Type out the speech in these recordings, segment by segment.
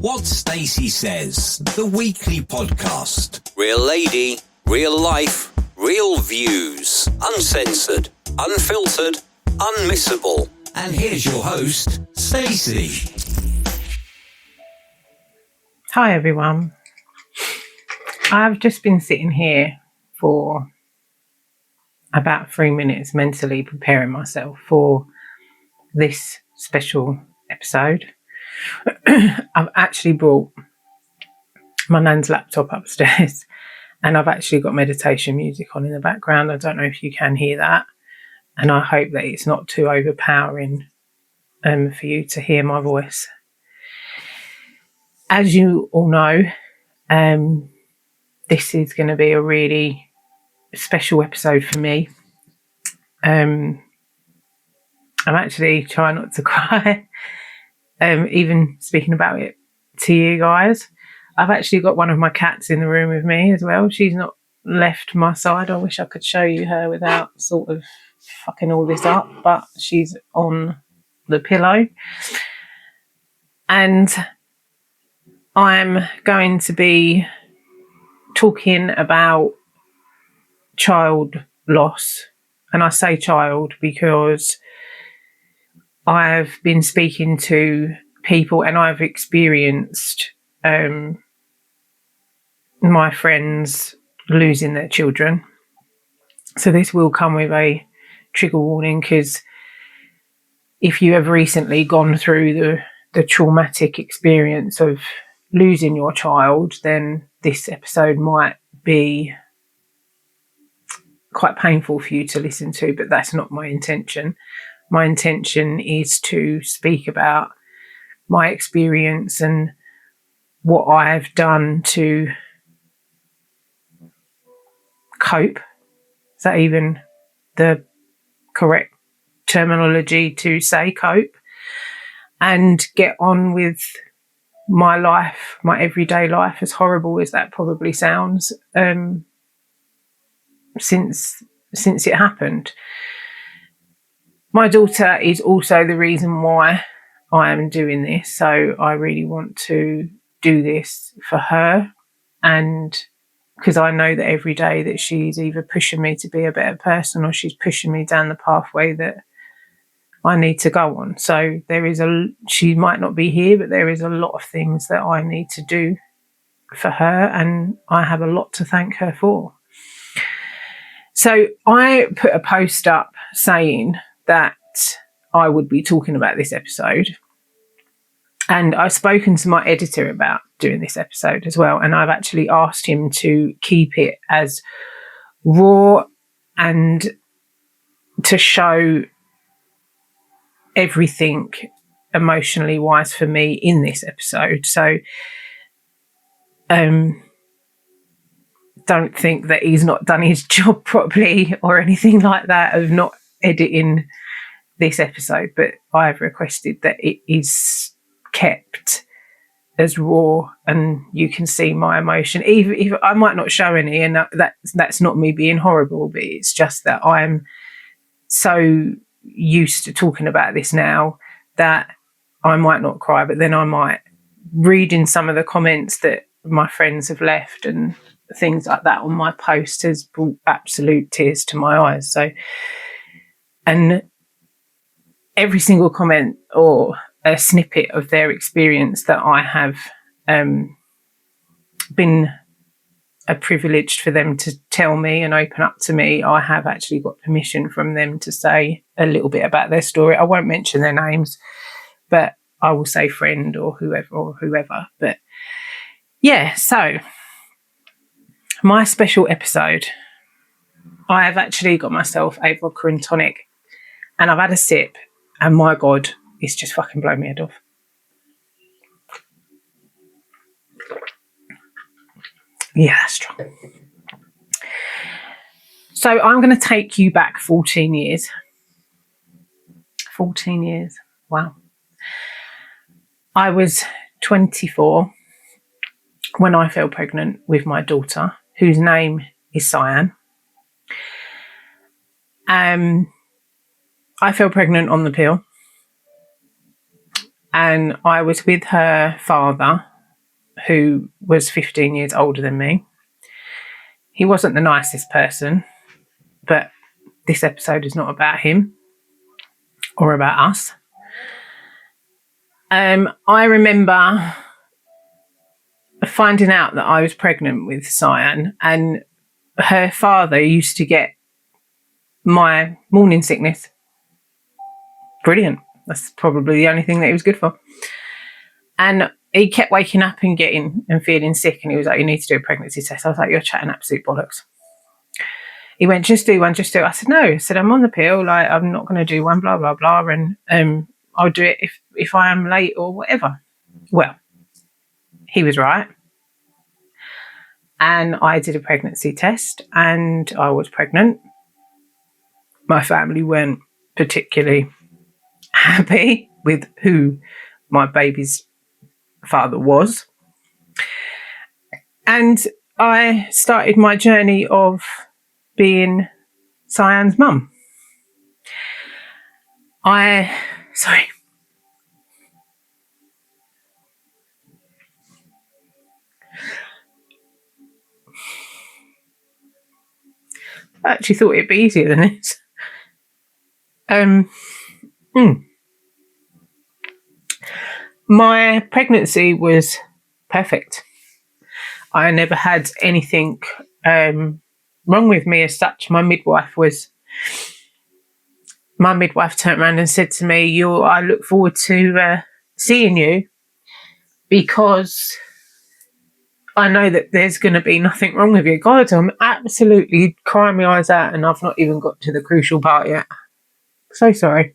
What Stacey Says, the weekly podcast. Real lady, real life, real views. Uncensored, unfiltered, unmissable. And here's your host, Stacey. Hi everyone. I've just been sitting here for about 3 minutes mentally preparing myself for this special episode. I've actually brought my nan's laptop upstairs and I've actually got meditation music on in the background. I don't know if you can hear that, and I hope that it's not too overpowering for you to hear my voice. As you all know, this is going to be a really special episode for me. I'm actually trying not to cry, even speaking about it to you guys. I've actually got one of my cats in the room with me as well. She's not left my side. I wish I could show you her without sort of fucking all this up, but she's on the pillow. And I'm going to be talking about child loss. And I say child because I've been speaking to people and I've experienced my friends losing their children. So this will come with a trigger warning, because if you have recently gone through the traumatic experience of losing your child, then this episode might be quite painful for you to listen to, but that's not my intention. My intention is to speak about my experience and what I've done to cope. Is that even the correct terminology to say, cope? And get on with my life, my everyday life, as horrible as that probably sounds, since it happened. My daughter is also the reason why I am doing this, so I really want to do this for her, and because I know that every day that she's either pushing me to be a better person or she's pushing me down the pathway that I need to go on. So she might not be here, but there is a lot of things that I need to do for her, and I have a lot to thank her for. So I put a post up saying that I would be talking about this episode, and I've spoken to my editor about doing this episode as well, and I've actually asked him to keep it as raw and to show everything emotionally wise for me in this episode. So don't think that he's not done his job properly or anything like that of not editing this episode, but I've requested that it is kept as raw and you can see my emotion. Even if I might not show any, and that's not me being horrible, but it's just that I'm so used to talking about this now that I might not cry, but then I might. Reading some of the comments that my friends have left and things like that on my post has brought absolute tears to my eyes. So, and every single comment or a snippet of their experience that I have been privileged for them to tell me and open up to me, I have actually got permission from them to say a little bit about their story. I won't mention their names, but I will say friend or whoever. But yeah, so my special episode, I have actually got myself a vodka and tonic, and I've had a sip, and my God, it's just fucking blown me head off. Yeah, that's strong. So I'm going to take you back 14 years. 14 years. Wow. I was 24 when I fell pregnant with my daughter, whose name is SyAnn. I fell pregnant on the pill, and I was with her father who was 15 years older than me. He wasn't the nicest person, but this episode is not about him or about us. I remember finding out that I was pregnant with SyAnn, and her father used to get my morning sickness. Brilliant. That's probably the only thing that he was good for. And he kept waking up and getting and feeling sick, and he was like, you need to do a pregnancy test. I was like, you're chatting absolute bollocks. He went, just do one, just do it. I said, no. I said, I'm on the pill. Like, I'm not going to do one, blah, blah, blah. And I'll do it if I am late or whatever. Well, he was right. And I did a pregnancy test and I was pregnant. My family weren't particularly happy with who my baby's father was. And I started my journey of being SyAnn's mum. Sorry. I actually thought it'd be easier than this. My pregnancy was perfect. I never had anything wrong with me as such. My midwife turned around and said to me, I look forward to seeing you, because I know that there's going to be nothing wrong with you. God, I'm absolutely crying my eyes out, and I've not even got to the crucial part yet. So sorry.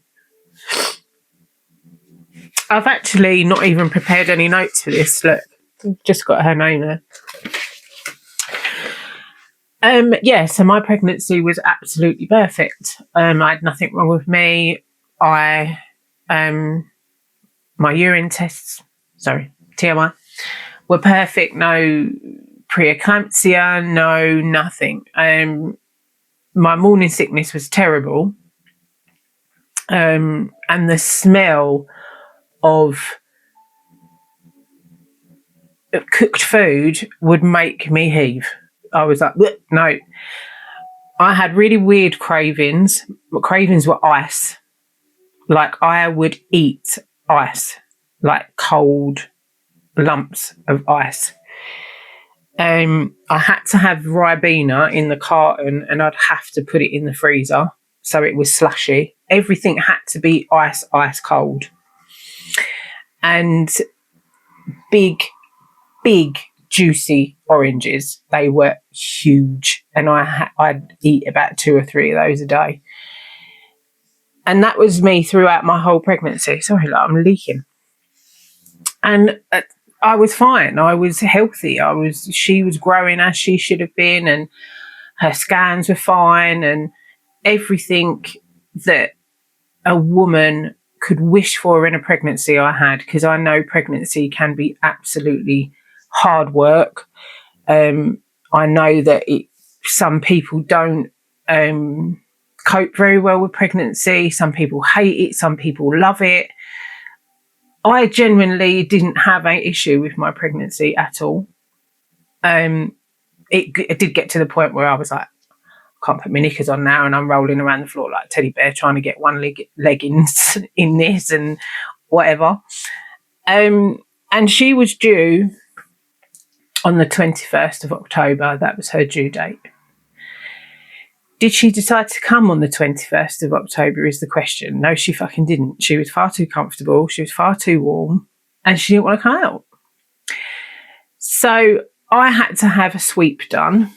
I've actually not even prepared any notes for this. Look, I've just got her name there. So my pregnancy was absolutely perfect. I had nothing wrong with me. My urine tests, TMI, were perfect. No preeclampsia, no nothing. My morning sickness was terrible. And the smell of cooked food would make me heave. I was like, no. I had really weird cravings. My cravings were ice. Like, I would eat ice, like cold lumps of ice. I had to have Ribena in the carton, and I'd have to put it in the freezer so it was slushy. Everything had to be ice cold. And big juicy oranges. They were huge, and I'd eat about 2 or 3 of those a day. And that was me throughout my whole pregnancy. Sorry, I'm leaking. And I was fine. I was healthy. She was growing as she should have been, and her scans were fine, and everything that a woman could wish for in a pregnancy I had, because I know pregnancy can be absolutely hard work. I know that some people don't cope very well with pregnancy. Some people hate it. Some people love it. I genuinely didn't have an issue with my pregnancy at all. It did get to the point where I was like, I can't put my knickers on now, and I'm rolling around the floor like a teddy bear trying to get one leggings in this and whatever. And she was due on the 21st of October. That was her due date. Did she decide to come on the 21st of October is the question. No, she fucking didn't. She was far too comfortable. She was far too warm, and she didn't want to come out. So I had to have a sweep done,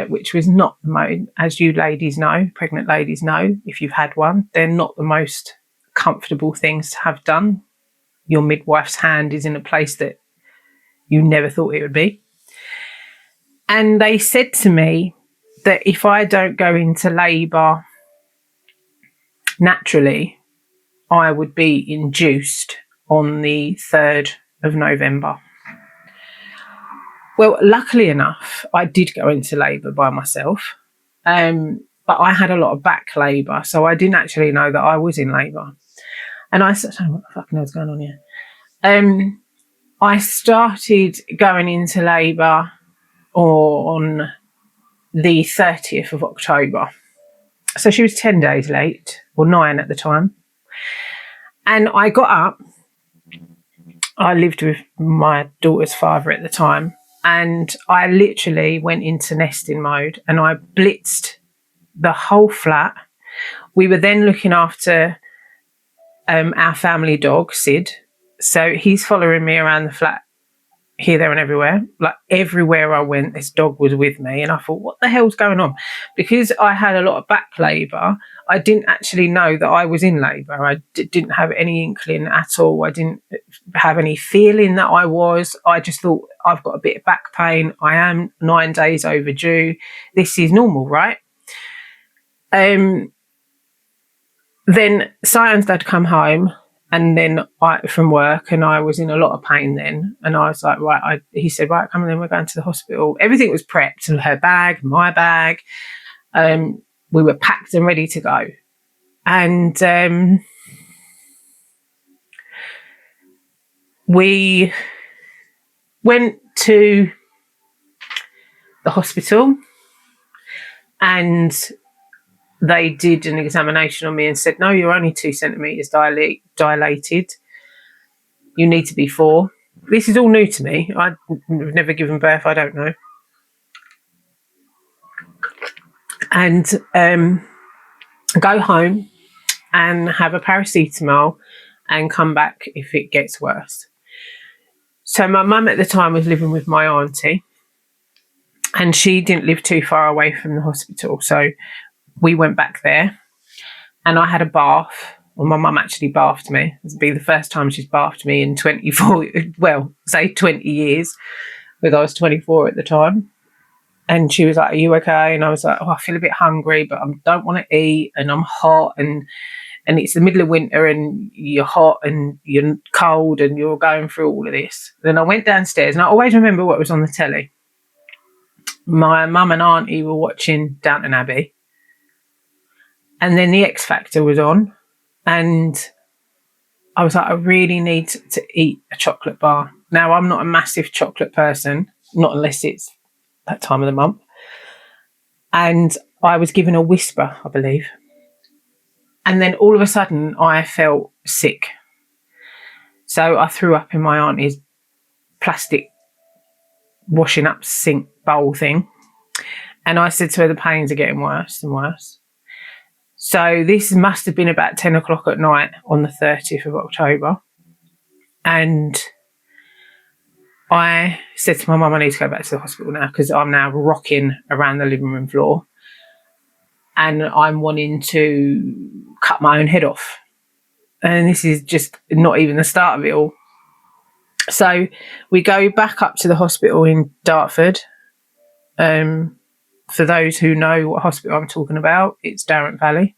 which was not the most, as you ladies know, pregnant ladies know, if you've had one, they're not the most comfortable things to have done. Your midwife's hand is in a place that you never thought it would be. And they said to me that if I don't go into labour naturally, I would be induced on the 3rd of November. Well, luckily enough, I did go into labour by myself, but I had a lot of back labour, so I didn't actually know that I was in labour. And I don't know what the fucking hell's going on here. I started going into labour on the 30th of October. So she was 10 days late, or 9 at the time. And I got up. I lived with my daughter's father at the time. And I literally went into nesting mode and I blitzed the whole flat. We were then looking after our family dog, Sid. So he's following me around the flat, here, there and everywhere. Like everywhere I went, this dog was with me. And I thought, what the hell's going on? Because I had a lot of back labour, I didn't actually know that I was in labour. I didn't have any inkling at all. I didn't have any feeling that I was. I just thought, I've got a bit of back pain. I am 9 days overdue. This is normal, right? Then SyAnn's dad come home and then from work, and I was in a lot of pain then. And I was like, right, he said, right, come on, then we're going to the hospital. Everything was prepped, her bag, my bag. We were packed and ready to go. And we went to the hospital and they did an examination on me and said, no, you're only 2 centimetres dilated. You need to be 4. This is all new to me. I've never given birth. I don't know. And go home and have a paracetamol and come back if it gets worse. So my mum at the time was living with my auntie and she didn't live too far away from the hospital. So we went back there and I had a bath. Well, my mum actually bathed me. This would be the first time she's bathed me in 20 years, because I was 24 at the time. And she was like, are you okay? And I was like, oh, I feel a bit hungry, but I don't want to eat and I'm hot and it's the middle of winter and you're hot and you're cold and you're going through all of this. Then I went downstairs and I always remember what was on the telly. My mum and auntie were watching Downton Abbey. And then the X Factor was on and I was like, I really need to eat a chocolate bar. Now, I'm not a massive chocolate person, not unless it's that time of the month. And I was given a Whisper, I believe. And then all of a sudden I felt sick. So I threw up in my auntie's plastic washing up sink bowl thing. And I said to her, the pains are getting worse and worse. So this must have been about 10 o'clock at night on the 30th of October. And I said to my mum, I need to go back to the hospital now because I'm now rocking around the living room floor and I'm wanting to cut my own head off. And this is just not even the start of it all. So we go back up to the hospital in Dartford. For those who know what hospital I'm talking about, it's Darrant Valley.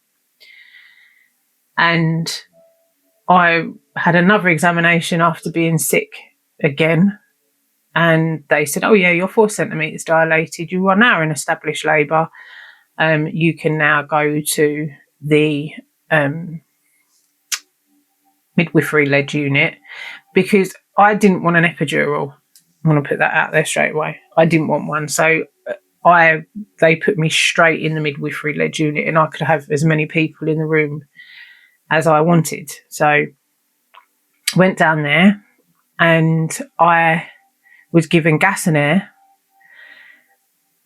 And I had another examination after being sick again. And they said, oh, yeah, you're 4 centimetres dilated. You are now in established labour. You can now go to the midwifery-led unit, because I didn't want an epidural. I want to put that out there straight away. I didn't want one. So they put me straight in the midwifery-led unit and I could have as many people in the room as I wanted. So went down there and I was given gas and air.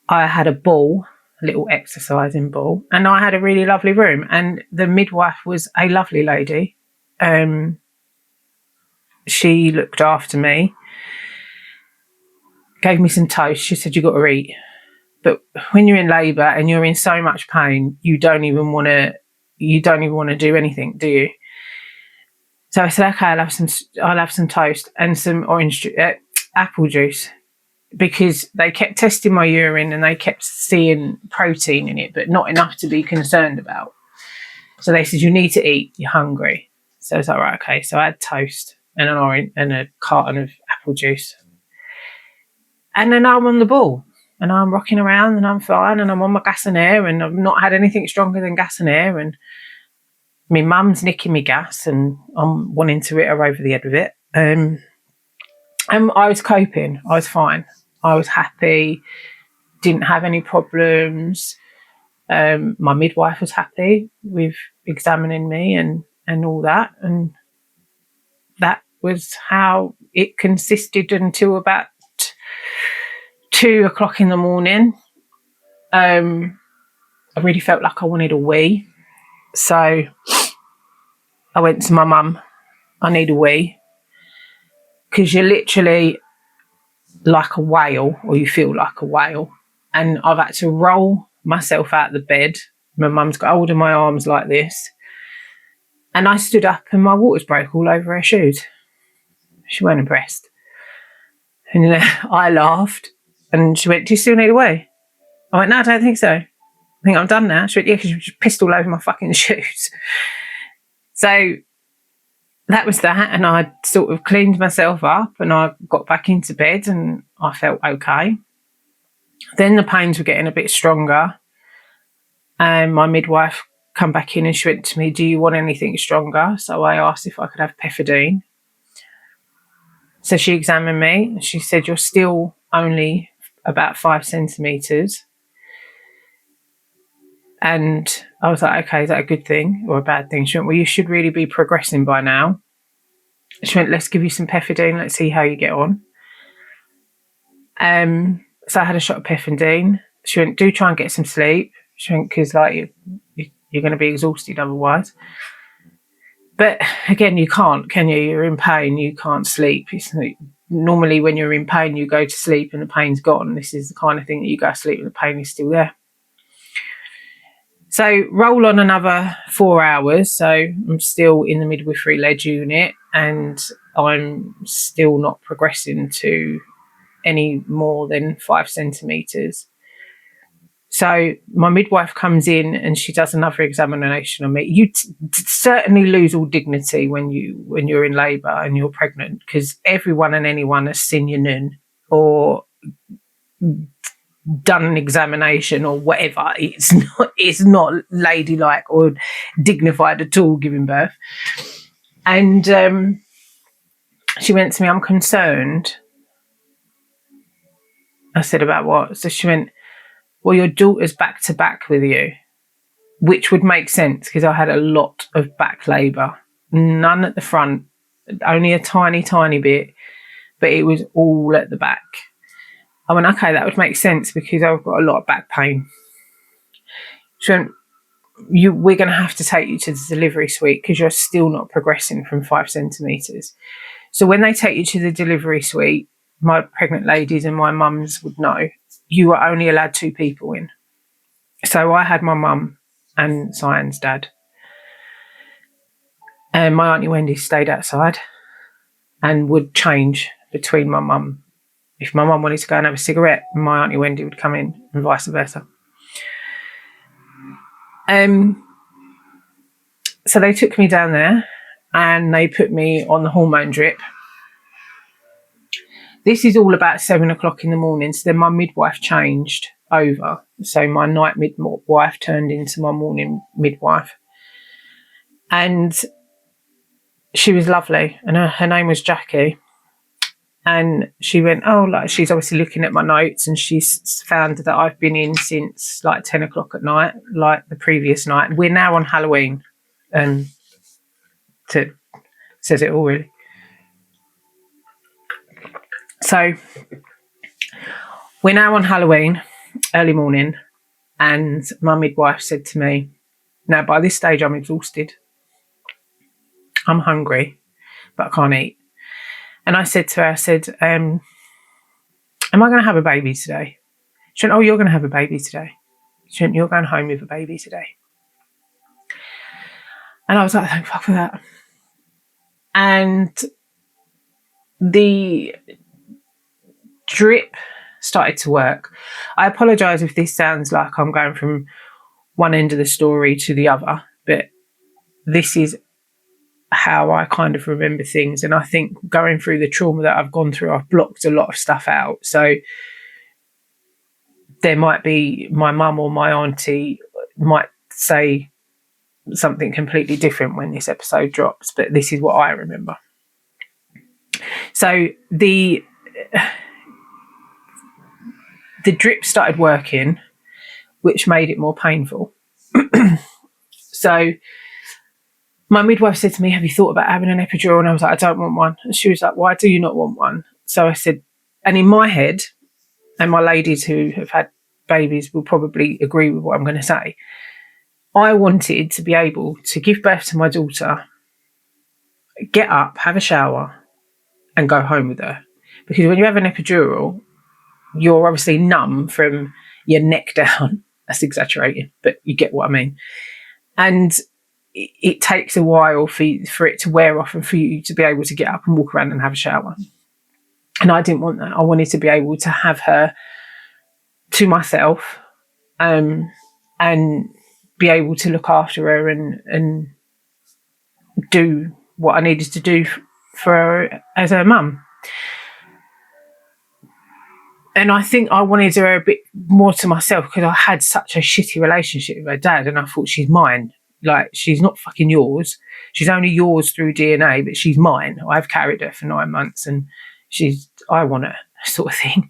I had a ball, a little exercising ball, and I had a really lovely room. And the midwife was a lovely lady. She looked after me, gave me some toast. She said, you've got to eat. But when you're in labour and you're in so much pain, you don't even want to do anything, do you? So I said, okay, I'll have some toast and some apple juice, because they kept testing my urine and they kept seeing protein in it, but not enough to be concerned about. So they said, you need to eat, you're hungry. So I was like, right, okay. So I had toast and an orange and a carton of apple juice. And then I'm on the ball and I'm rocking around and I'm fine and I'm on my gas and air and I've not had anything stronger than gas and air. And my mum's nicking me gas and I'm wanting to hit her over the head with it. And I was coping. I was fine. I was happy. Didn't have any problems. My midwife was happy with examining me and all that. And that was how it consisted until about 2:00 in the morning. I really felt like I wanted a wee. So I went to my mum. I need a wee. Because you're literally like a whale, or you feel like a whale. And I've had to roll myself out of the bed. My mum's got hold of my arms like this. And I stood up and my waters broke all over her shoes. She weren't impressed. And I laughed. And she went, "Do you still need a wee?" I went, "No, I don't think so. I think I'm done now." She went, "Yeah, because you just pissed all over my fucking shoes." So that was that. And I sort of cleaned myself up and I got back into bed and I felt okay. Then the pains were getting a bit stronger. And my midwife come back in and she went to me, "Do you want anything stronger?" So I asked if I could have pethidine. So she examined me. She said, "You're still only about 5 centimetres." And I was like, "Okay, is that a good thing or a bad thing?" She went, "Well, you should really be progressing by now." She went, "Let's give you some pethidine. Let's see how you get on." So I had a shot of pethidine. She went, "Do try and get some sleep." She went, "Because like you're going to be exhausted otherwise." But again, you can't, can you? You're in pain. You can't sleep. Normally, when you're in pain, you go to sleep and the pain's gone. This is the kind of thing that you go to sleep and the pain is still there. So roll on another 4 hours. So I'm still in the midwifery led unit and I'm still not progressing to any more than 5 centimetres. So my midwife comes in and she does another examination on me. You certainly lose all dignity when you're in labour and you're pregnant, because everyone and anyone has seen your nun or done an examination or whatever. It's not ladylike or dignified at all giving birth. And she went to me, "I'm concerned." I said, "About what?" So she went, "Well, your daughter's back to back with you," which would make sense because I had a lot of back labour. None at the front, only a tiny, tiny bit, but it was all at the back. I went, "Okay, that would make sense because I've got a lot of back pain." She went, "We're going to have to take you to the delivery suite because you're still not progressing from 5 centimetres. So when they take you to the delivery suite, my pregnant ladies and my mums would know, you are only allowed 2 people in." So I had my mum and SyAnn's dad. And my Auntie Wendy stayed outside and would change between my mum. If my mum wanted to go and have a cigarette, my Auntie Wendy would come in and vice versa. So they took me down there and they put me on the hormone drip. This is all about 7:00 in the morning. So then my midwife changed over. So my night midwife turned into my morning midwife. And she was lovely. And her name was Jackie. And she went, like she's obviously looking at my notes and she's found that I've been in since like 10:00 at night, like the previous night. We're now on Halloween. Says it all really. So we're now on Halloween, early morning, and my midwife said to me, now by this stage I'm exhausted. I'm hungry, but I can't eat. And I said to her, am I going to have a baby today? She went, "Oh, you're going to have a baby today." She went, "You're going home with a baby today." And I was like, thank fuck for that. And the drip started to work. I apologise if this sounds like I'm going from one end of the story to the other, but this is how I kind of remember things. And I think going through the trauma that I've gone through, I've blocked a lot of stuff out. So there might be my mum or my auntie might say something completely different when this episode drops, but this is what I remember. So the drip started working, which made it more painful. So my midwife said to me, have you thought about having an epidural? And I was like, I don't want one. And she was like, why do you not want one? So I said, and in my head, and my ladies who have had babies will probably agree with what I'm going to say, I wanted to be able to give birth to my daughter, get up, have a shower, and go home with her. Because when you have an epidural, you're obviously numb from your neck down. That's exaggerating, but you get what I mean. And it takes a while for it to wear off and for you to be able to get up and walk around and have a shower. And I didn't want that. I wanted to be able to have her to myself, and be able to look after her and do what I needed to do for her as her mum. And I think I wanted her a bit more to myself because I had such a shitty relationship with her dad, and I thought, she's mine. Like, she's not fucking yours. She's only yours through DNA, but she's mine. I've carried her for 9 months and I want her, sort of thing.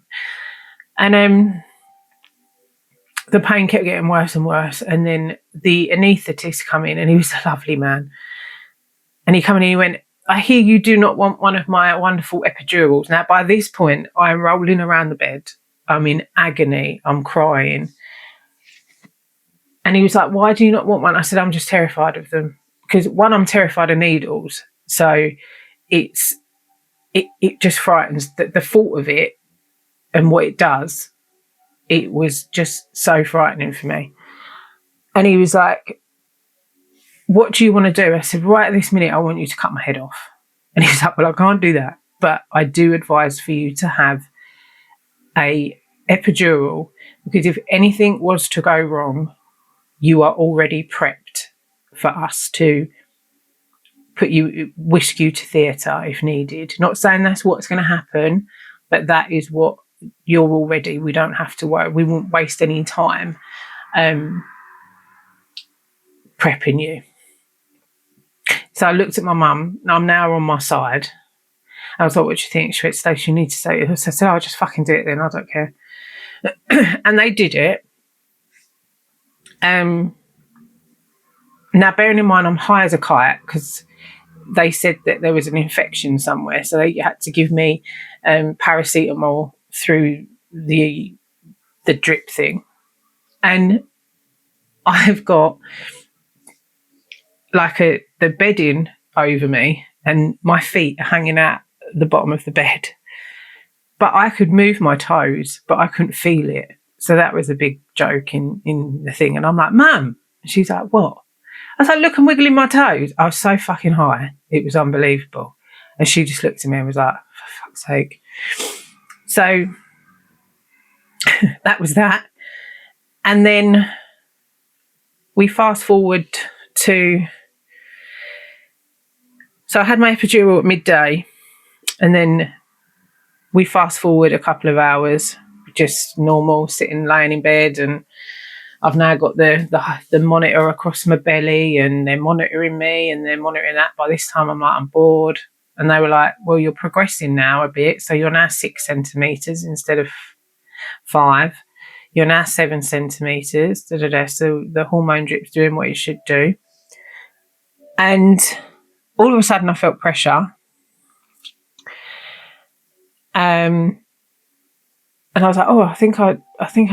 And the pain kept getting worse and worse. And then the anaesthetist come in, and he was a lovely man. And he come in and he went, I hear you do not want one of my wonderful epidurals. Now, by this point, I'm rolling around the bed. I'm in agony. I'm crying. And he was like, why do you not want one? I said, I'm just terrified of them. Because one, I'm terrified of needles. So it just frightens. The thought of it and what it does, it was just so frightening for me. And he was like, what do you want to do? I said, right at this minute, I want you to cut my head off. And he was like, well, I can't do that. But I do advise for you to have a epidural, because if anything was to go wrong, you are already prepped for us to whisk you to theatre if needed. Not saying that's what's going to happen, but that is what you're already. We don't have to worry. We won't waste any time prepping you. So I looked at my mum, and I'm now on my side. I was like, what do you think? She went, Stacey, you need to say it. So I said, I'll just fucking do it then. I don't care. And they did it. Now, bearing in mind, I'm high as a kite because they said that there was an infection somewhere. So they had to give me paracetamol through the drip thing. And I've got like the bedding over me, and my feet are hanging out the bottom of the bed. But I could move my toes, but I couldn't feel it. So that was a big joke in the thing. And I'm like, Mum. And she's like, what? I was like, look, I'm wiggling my toes. I was so fucking high. It was unbelievable. And she just looked at me and was like, for fuck's sake. So that was that. And then we fast forward to... So I had my epidural at midday, and then we fast forward a couple of hours, just normal, laying in bed, and I've now got the monitor across my belly, and they're monitoring me, and they're monitoring that. By this time, I'm like, I'm bored. And they were like, well, you're progressing now a bit, so you're now 6 centimetres instead of 5. You're now 7 centimetres. So the hormone drip's doing what it should do. And all of a sudden, I felt pressure. And I was like, oh, I think I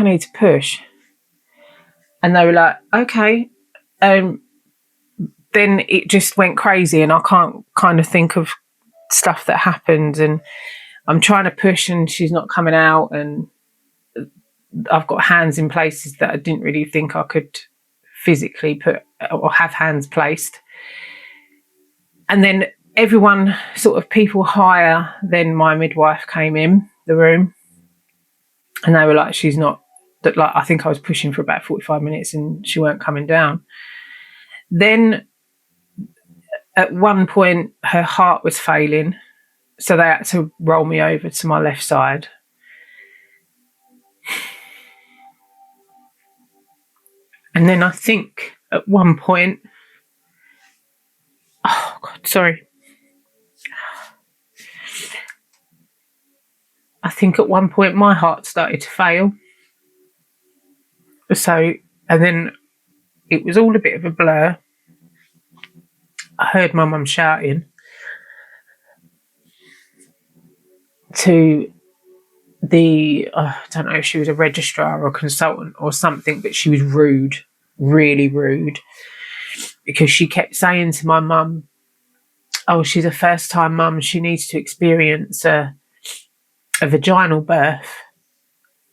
need to push. And they were like, okay. Then it just went crazy, and I can't kind of think of stuff that happened. And I'm trying to push, and she's not coming out. And I've got hands in places that I didn't really think I could physically put or have hands placed. And then everyone, sort of people higher than my midwife, came in the room, and they were like, she's not, that, like, I think I was pushing for about 45 minutes and she weren't coming down. Then at one point her heart was failing, so they had to roll me over to my left side. And then I think at one point, oh God, sorry. I think at one point my heart started to fail. So, and then it was all a bit of a blur. I heard my mum shouting to I don't know if she was a registrar or consultant or something, but she was rude, really rude, because she kept saying to my mum, oh, she's a first time mum, she needs to experience a vaginal birth.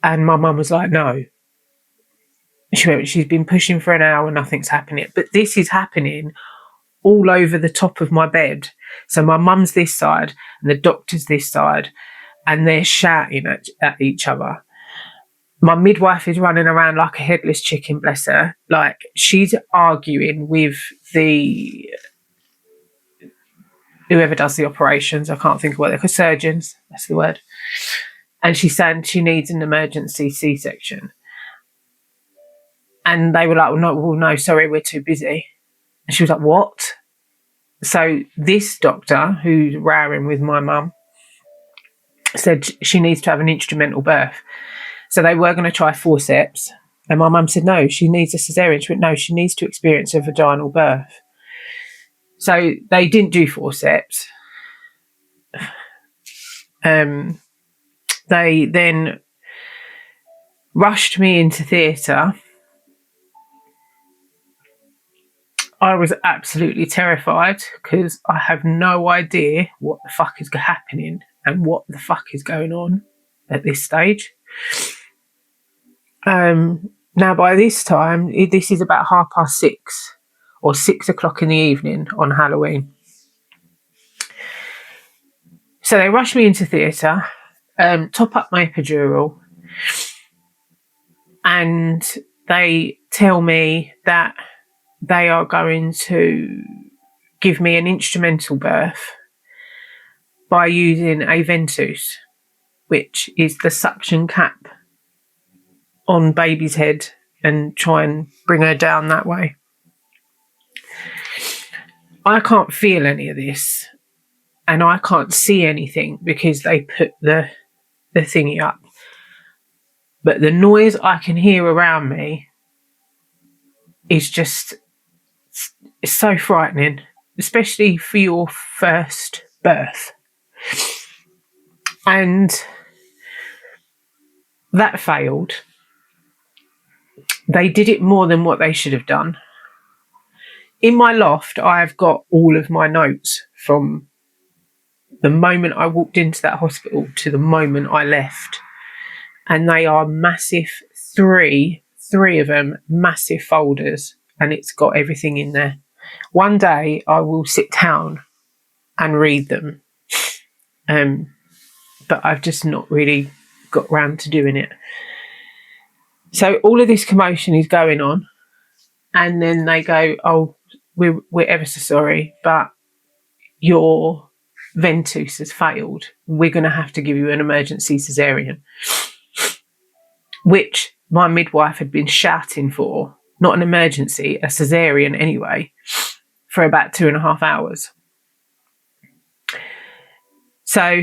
And my mum was like, no. She went, she's been pushing for an hour, nothing's happening. But this is happening all over the top of my bed. So my mum's this side and the doctor's this side, and they're shouting at each other. My midwife is running around like a headless chicken, bless her. Like, she's arguing with whoever does the operations. I can't think of what they're called, surgeons, that's the word. And she's saying she needs an emergency C-section. And they were like, well, no, sorry, we're too busy. And she was like, what? So this doctor, who's rowing with my mum, said she needs to have an instrumental birth. So they were going to try forceps. And my mum said, no, she needs a cesarean. She went, no, she needs to experience a vaginal birth. So they didn't do forceps. They then rushed me into theatre. I was absolutely terrified because I have no idea what the fuck is happening and what the fuck is going on at this stage. Now, by this time, this is about 6:30 or 6 o'clock in the evening on Halloween. So they rush me into theatre, top up my epidural, and they tell me that they are going to give me an instrumental birth by using a ventouse, which is the suction cap on baby's head, and try and bring her down that way. I can't feel any of this, and I can't see anything because they put the thingy up. But the noise I can hear around me is just, it's so frightening, especially for your first birth. And that failed. They did it more than what they should have done. In my loft, I've got all of my notes from the moment I walked into that hospital to the moment I left. And they are massive, three of them, massive folders, and it's got everything in there. One day I will sit down and read them. But I've just not really got round to doing it. So all of this commotion is going on, and then they go, oh, we're ever so sorry, but your ventouse has failed. We're going to have to give you an emergency cesarean, which my midwife had been shouting for, not an emergency, a cesarean anyway, for about 2.5 hours. So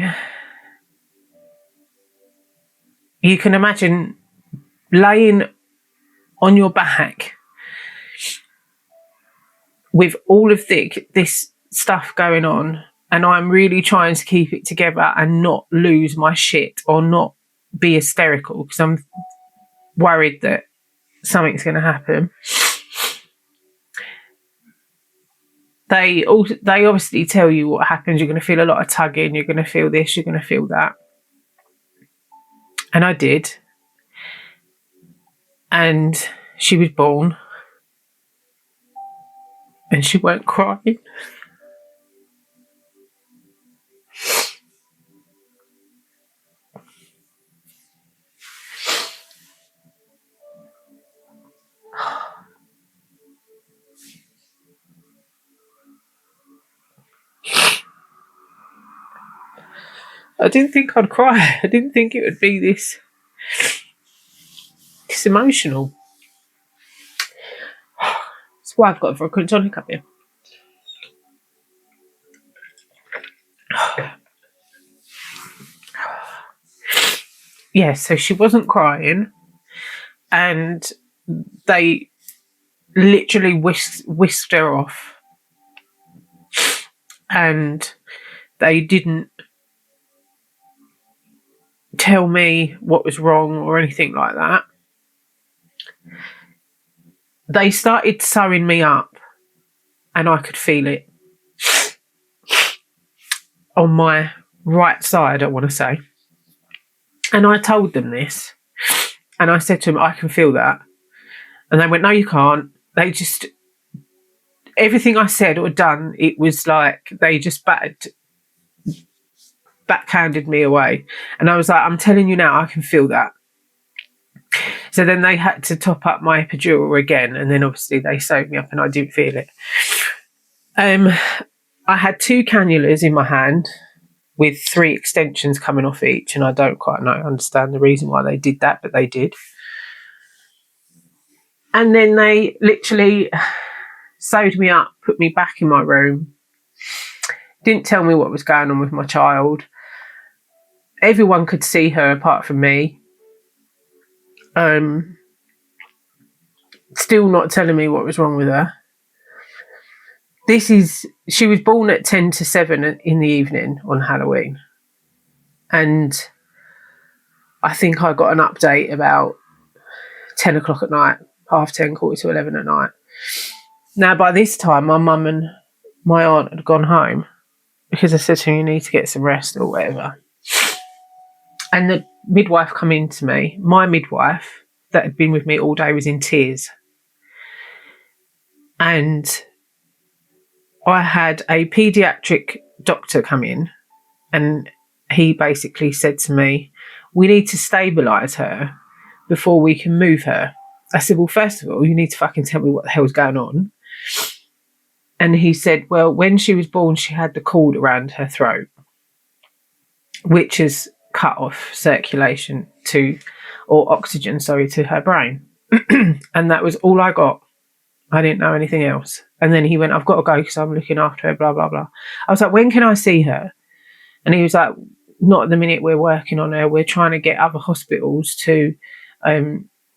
you can imagine laying on your back with all of this stuff going on, and I'm really trying to keep it together and not lose my shit or not be hysterical because I'm worried that something's going to happen. They obviously tell you what happens. You're going to feel a lot of tugging. You're going to feel this. You're going to feel that. And I did. And she was born. And she weren't crying. I didn't think I'd cry. I didn't think it would be this emotional. That's why I've got a vodka tonic up here. so she wasn't crying, and they literally whisked her off, and they didn't tell me what was wrong or anything like that. They started sewing me up, and I could feel it on my right side, I want to say. And I told them this, and I said to them, I can feel that. And they went, no, you can't. They just, everything I said or done, it was like they just backhanded me away. And I was like, I'm telling you now, I can feel that. So then they had to top up my epidural again, and then obviously they sewed me up and I didn't feel it. I had 2 cannulas in my hand with 3 extensions coming off each, and I don't quite understand the reason why they did that, but they did. And then they literally sewed me up, put me back in my room, didn't tell me what was going on with my child. Everyone could see her apart from me. Still not telling me what was wrong with her. She was born at 10 to 7 in the evening on Halloween. And I think I got an update about 10 o'clock at night, 10:30, 11:15 at night. Now, by this time, my mum and my aunt had gone home because I said to her, you need to get some rest or whatever. And the midwife come in to me. My midwife that had been with me all day was in tears. And I had a paediatric doctor come in, and he basically said to me, we need to stabilise her before we can move her. I said, well, first of all, you need to fucking tell me what the hell's going on. And he said, well, when she was born, she had the cord around her throat, which has cut off circulation oxygen to her brain. And that was all I got. I didn't know anything else. And then he went, I've got to go because I'm looking after her, blah, blah, blah. I was like, when can I see her? And he was like, not at the minute, we're working on her. We're trying to get other hospitals to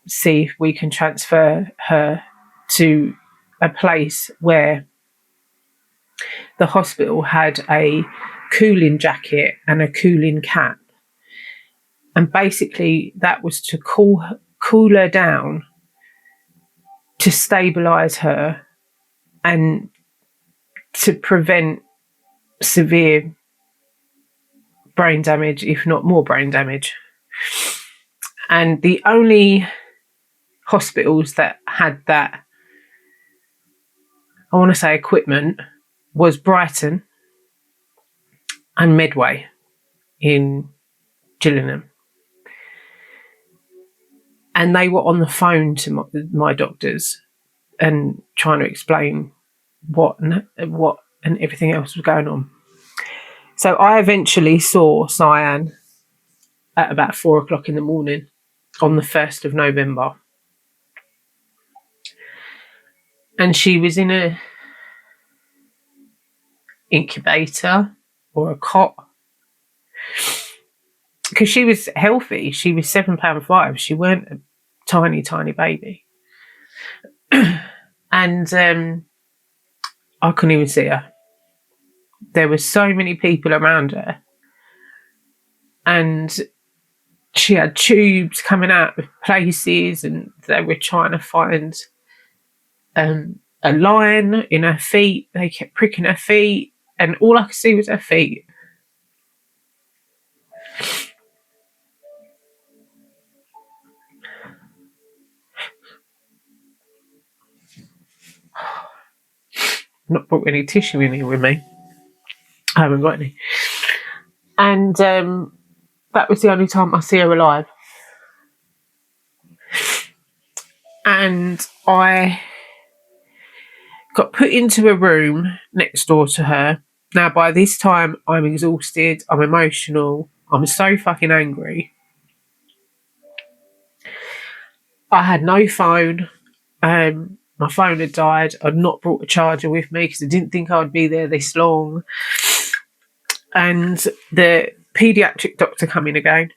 see if we can transfer her to a place where the hospital had a cooling jacket and a cooling cap. And basically that was to cool her down, to stabilise her and to prevent severe brain damage, if not more brain damage. And the only hospitals that had that, I want to say, equipment was Brighton and Medway in Gillingham. And they were on the phone to my doctors and trying to explain what and everything else was going on. So I eventually saw SyAnn at about 4 o'clock in the morning on the 1st of November. And she was in a incubator or a cot, because she was healthy. She was £7.5. She weren't a tiny baby. And I couldn't even see her. There were so many people around her, and she had tubes coming out of places, and they were trying to find a line in her feet. They kept pricking her feet, and all I could see was her feet. Not brought any tissue in here with me. I haven't got any. And that was the only time I see her alive. And I got put into a room next door to her. Now, by this time, I'm exhausted. I'm emotional. I'm so fucking angry. I had no phone. My phone had died. I'd not brought a charger with me because I didn't think I would be there this long. And the paediatric doctor come in again.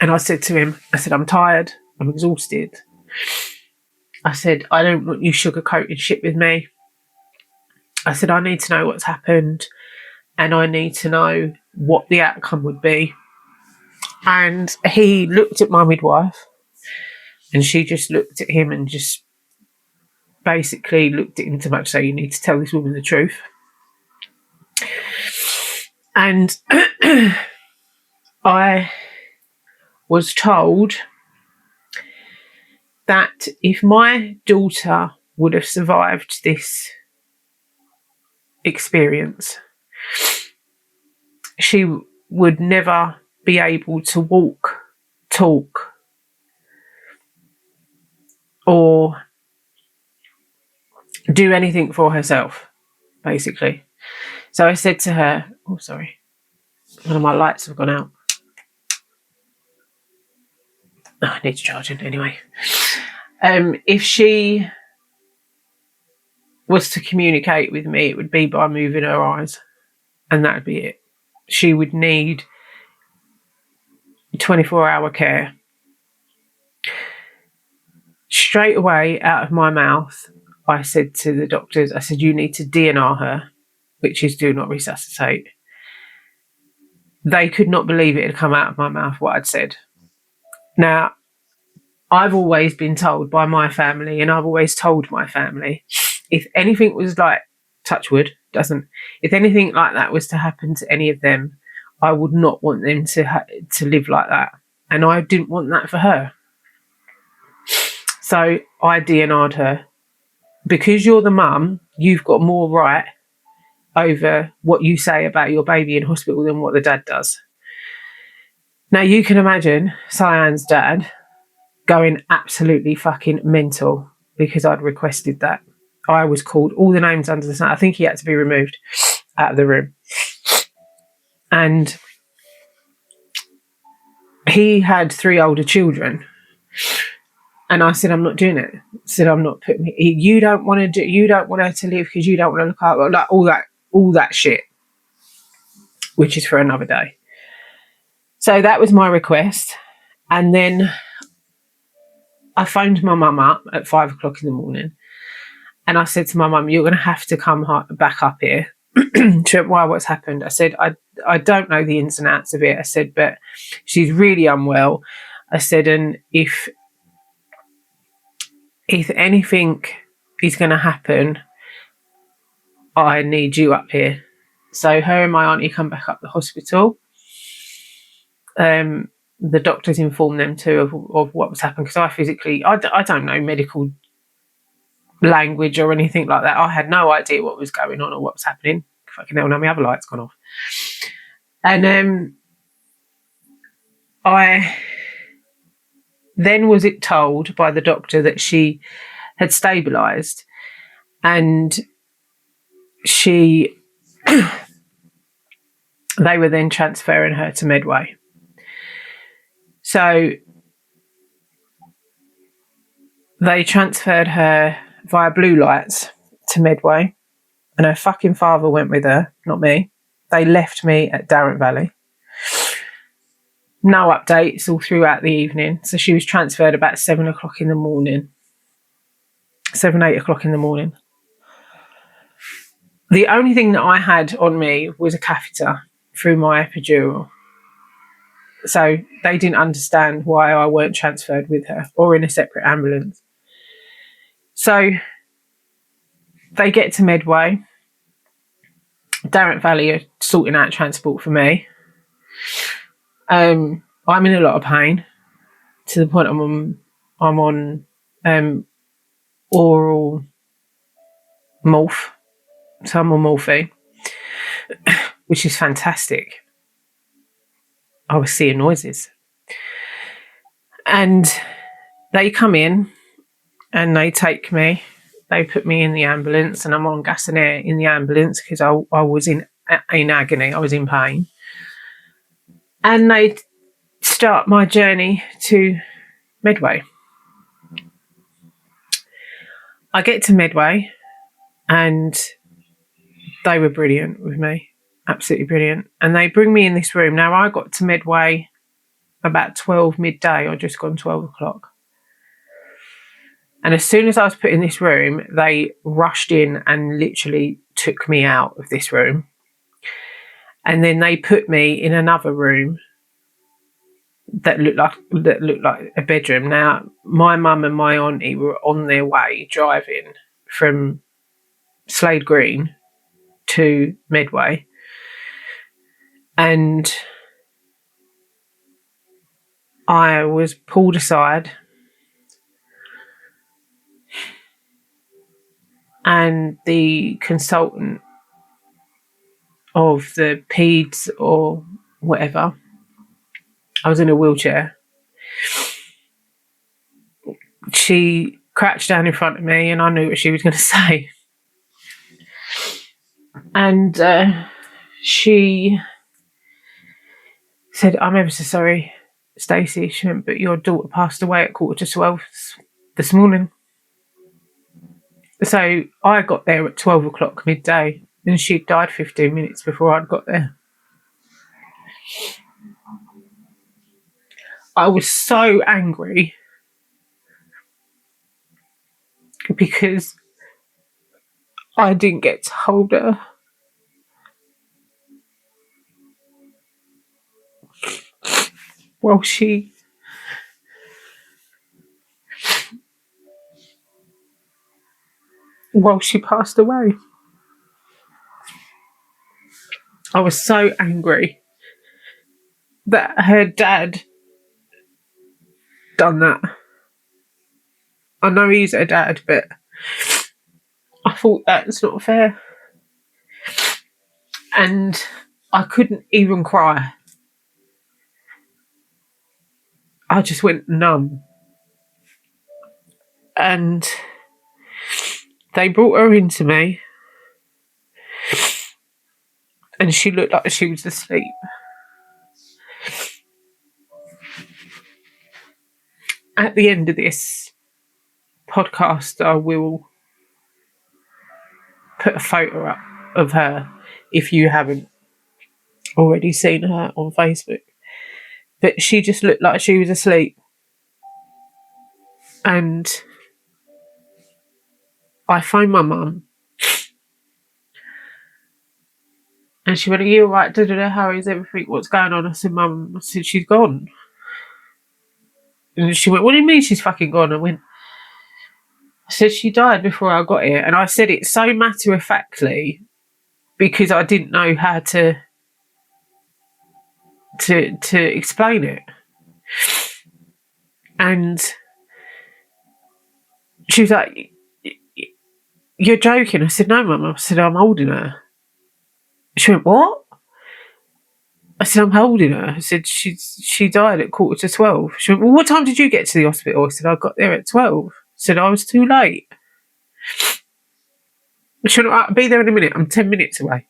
And I said to him, I said, I'm tired, I'm exhausted. I said, I don't want you sugarcoating shit with me. I said, I need to know what's happened and I need to know what the outcome would be. And he looked at my midwife and she just looked at him and just basically looked at him to much say, you need to tell this woman the truth. And I was told that if my daughter would have survived this experience, she would never be able to walk, talk, or do anything for herself, basically. So I said to her, oh, sorry, one of my lights have gone out. Oh, I need to charge it anyway. If she was to communicate with me, it would be by moving her eyes, and that would be it. She would need 24-hour care. Straight away out of my mouth, I said to the doctors, I said, you need to DNR her, which is do not resuscitate. They could not believe it had come out of my mouth what I'd said. Now, I've always been told by my family, and I've always told my family, if anything was like, touch wood, if anything like that was to happen to any of them, I would not want them to live like that. And I didn't want that for her. So I DNR'd her. Because you're the mum, you've got more right over what you say about your baby in hospital than what the dad does. Now you can imagine SyAnn's dad going absolutely fucking mental because I'd requested that. I was called all the names under the sun. I think he had to be removed out of the room. And he had 3 older children. And I said, I'm not doing it. I said, I'm not putting me. You don't want her to live because you don't want to look out, like all that shit, which is for another day. So that was my request. And then I phoned my mum up at 5 o'clock in the morning. And I said to my mum, you're going to have to come back up here. She went, why, what's happened? I said, I don't know the ins and outs of it. I said, but she's really unwell. I said, and if anything is going to happen, I need you up here. So her and my auntie come back up the hospital. The doctors informed them too of what was happening, because I don't know medical language or anything like that. I had no idea what was going on or what was happening. Fucking hell, now my other light's gone off. And I then was told by the doctor that she had stabilised, and they were then transferring her to Medway. So they transferred her via blue lights to Medway, and her fucking father went with her, not me. They left me at Darrant Valley. No updates all throughout the evening. So she was transferred about 7 o'clock in the morning. 8 o'clock in the morning. The only thing that I had on me was a catheter through my epidural. So they didn't understand why I weren't transferred with her or in a separate ambulance. So they get to Medway. Darrant Valley are sorting out transport for me. I'm in a lot of pain to the point I'm on oral morph. So I'm on morphine, which is fantastic. I was seeing noises. And they come in and they take me. They put me in the ambulance, and I'm on gas and air in the ambulance because I was in agony. I was in pain. And they start my journey to Medway. I get to Medway and they were brilliant with me. Absolutely brilliant. And they bring me in this room. Now, I got to Medway about 12 midday or just gone 12 o'clock. And as soon as I was put in this room, they rushed in and literally took me out of this room. And then they put me in another room that looked like a bedroom. Now, my mum and my auntie were on their way driving from Slade Green to Medway. And I was pulled aside, and the consultant of the peds or whatever, I was in a wheelchair, she crouched down in front of me and I knew what she was going to say. And she said, "I'm ever so sorry, Stacey." She went, "But your daughter passed away at 11:45 this morning." So I got there at 12 o'clock midday and she died 15 minutes before I'd got there. I was so angry because I didn't get to hold her. While she passed away. I was so angry that her dad done that. I know he's her dad, but I thought that's not fair. And I couldn't even cry. I just went numb. And they brought her into me and she looked like she was asleep. At the end of this podcast, I will put a photo up of her if you haven't already seen her on Facebook. But she just looked like she was asleep. And I phoned my mum. And she went, "Are you alright? How is everything? What's going on?" I said, "Mum," I said, "she's gone." And she went, "What do you mean she's fucking gone?" I said, "She died before I got here." And I said it so matter-of-factly because I didn't know how to explain it. And she was like, "You're joking." I said, "No, Mum." I said, "I'm holding her." She went, "What?" I said, "I'm holding her." I said, she died at 11:45. She went, "Well, what time did you get to the hospital?" I said, "I got there at 12. I said, "I was too late." She went, "I'll be there in a minute. I'm 10 minutes away."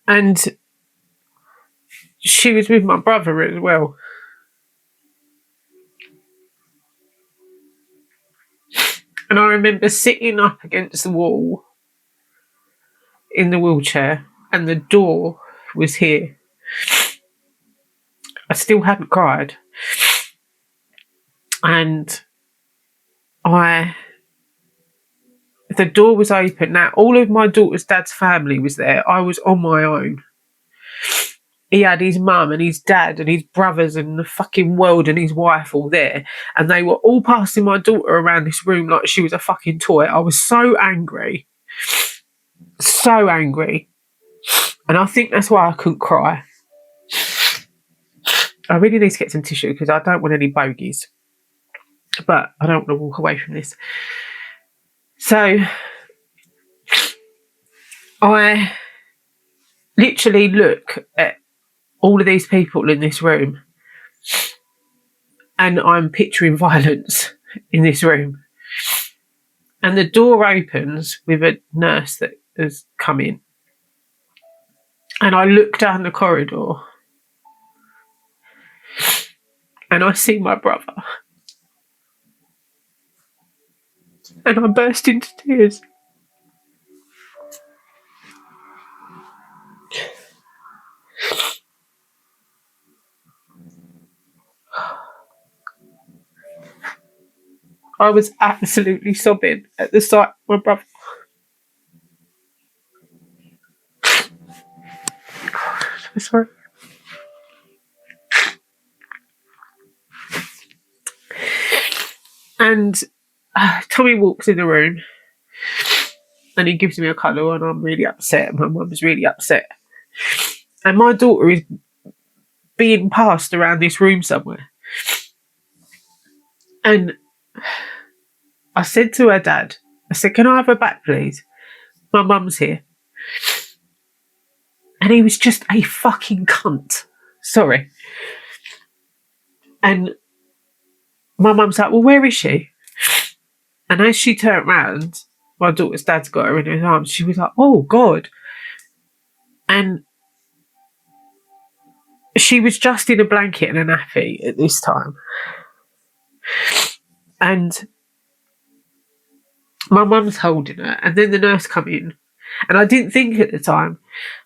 And she was with my brother as well. And I remember sitting up against the wall in the wheelchair and the door was here. I still hadn't cried. And the door was open. Now, all of my daughter's dad's family was there. I was on my own. He had his mum and his dad and his brothers and the fucking world and his wife all there. And they were all passing my daughter around this room like she was a fucking toy. I was so angry. So angry. And I think that's why I couldn't cry. I really need to get some tissue because I don't want any bogies. But I don't want to walk away from this. So I literally look at all of these people in this room and I'm picturing violence in this room. And the door opens with a nurse that has come in. And I look down the corridor and I see my brother. And I burst into tears. I was absolutely sobbing at the sight of my brother. Sorry. And Tommy walks in the room and he gives me a cuddle, and I'm really upset. My mum's really upset. And my daughter is being passed around this room somewhere. And I said to her dad, I said, can I have her back, please? My mum's here. And he was just a fucking cunt. Sorry. And my mum's like, well, where is she? And as she turned round, my daughter's dad's got her in his arms. She was like, oh, God. And she was just in a blanket and a nappy at this time. And my mum's holding her. And then the nurse come in. And I didn't think at the time.